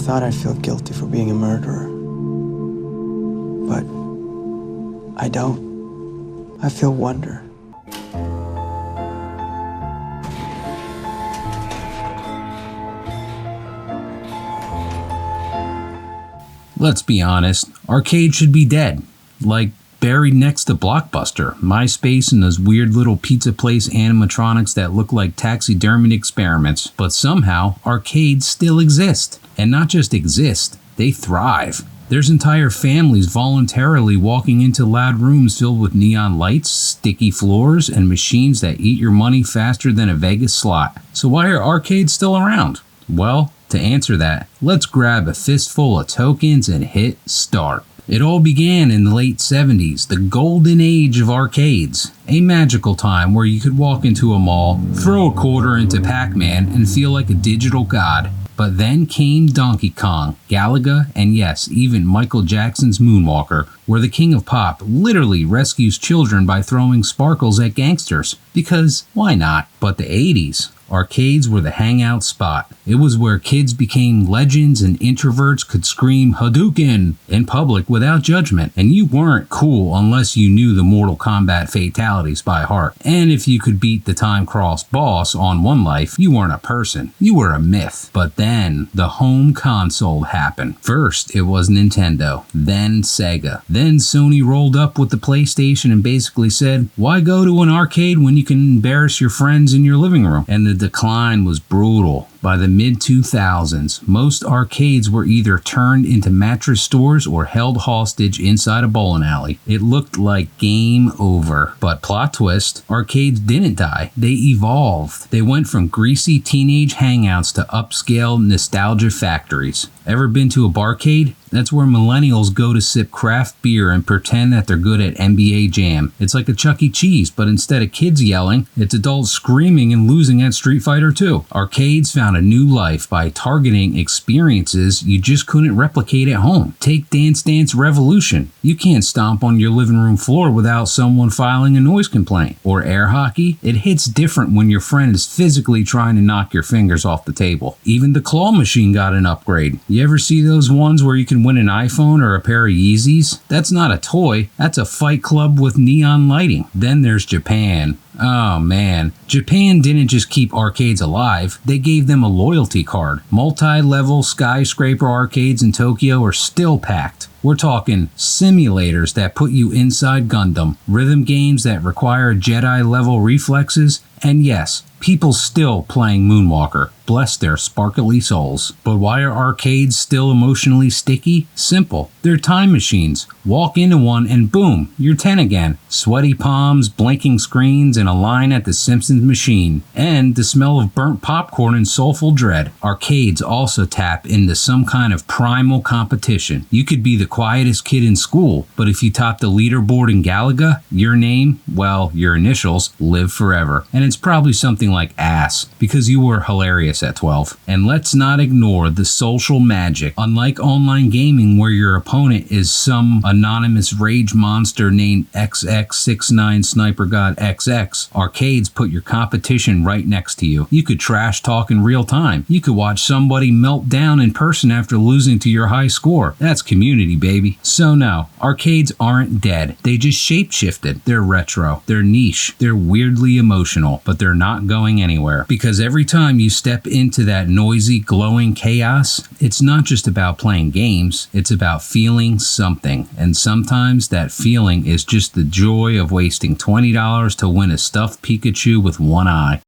thought I'd feel guilty for being a murderer. But I don't. I feel wonder. Let's be honest, arcades should be dead. Like, buried next to Blockbuster, MySpace, and those weird little pizza place animatronics that look like taxidermied experiments. But somehow, arcades still exist. And not just exist, they thrive. There's entire families voluntarily walking into loud rooms filled with neon lights, sticky floors, and machines that eat your money faster than a Vegas slot. So why are arcades still around? Well, to answer that, let's grab a fistful of tokens and hit start. It all began in the late 70s, the golden age of arcades. A magical time where you could walk into a mall, throw a quarter into Pac-Man, and feel like a digital god. But then came Donkey Kong, Galaga, and yes, even Michael Jackson's Moonwalker, where the king of pop literally rescues children by throwing sparkles at gangsters. Because why not? But the 80s. Arcades were the hangout spot. It was where kids became legends and introverts could scream Hadouken in public without judgment. And you weren't cool unless you knew the Mortal Kombat fatalities by heart. And if you could beat the time-crossed boss on One Life, you weren't a person. You were a myth. But then, the home console happened. First, it was Nintendo. Then Sega. Then Sony rolled up with the PlayStation and basically said, why go to an arcade when you can embarrass your friends in your living room? And the decline was brutal. By the mid-2000s, most arcades were either turned into mattress stores or held hostage inside a bowling alley. It looked like game over. But plot twist, arcades didn't die. They evolved. They went from greasy teenage hangouts to upscale nostalgia factories. Ever been to a barcade? That's where millennials go to sip craft beer and pretend that they're good at NBA Jam. It's like a Chuck E. Cheese, but instead of kids yelling, it's adults screaming and losing at Street Fighter 2. Arcades found a new life by targeting experiences you just couldn't replicate at home. Take Dance Dance Revolution. You can't stomp on your living room floor without someone filing a noise complaint. Or air hockey. It hits different when your friend is physically trying to knock your fingers off the table. Even the claw machine got an upgrade. You ever see those ones where you can win an iPhone or a pair of Yeezys? That's not a toy. That's a fight club with neon lighting. Then there's Japan. Oh man, Japan didn't just keep arcades alive, they gave them a loyalty card. Multi-level skyscraper arcades in Tokyo are still packed. We're talking simulators that put you inside Gundam, rhythm games that require Jedi-level reflexes, and yes, people still playing Moonwalker. Bless their sparkly souls. But why are arcades still emotionally sticky? Simple. They're time machines. Walk into one and boom, you're 10 again. Sweaty palms, blinking screens, and a line at the Simpsons machine. And the smell of burnt popcorn and soulful dread. Arcades also tap into some kind of primal competition. You could be the quietest kid in school, but if you top the leaderboard in Galaga, your name, well, your initials, live forever. And it's probably something like ass, because you were hilarious at 12. And let's not ignore the social magic. Unlike online gaming where your opponent is some anonymous rage monster named XX69 Sniper God XX, arcades put your competition right next to you. You could trash talk in real time. You could watch somebody melt down in person after losing to your high score. That's community, baby. So no, arcades aren't dead. They just shapeshifted. They're retro. They're niche. They're weirdly emotional, but they're not going anywhere. Because every time you step into that noisy, glowing chaos, it's not just about playing games, it's about feeling something. And sometimes that feeling is just the joy of wasting $20 to win a stuffed Pikachu with one eye.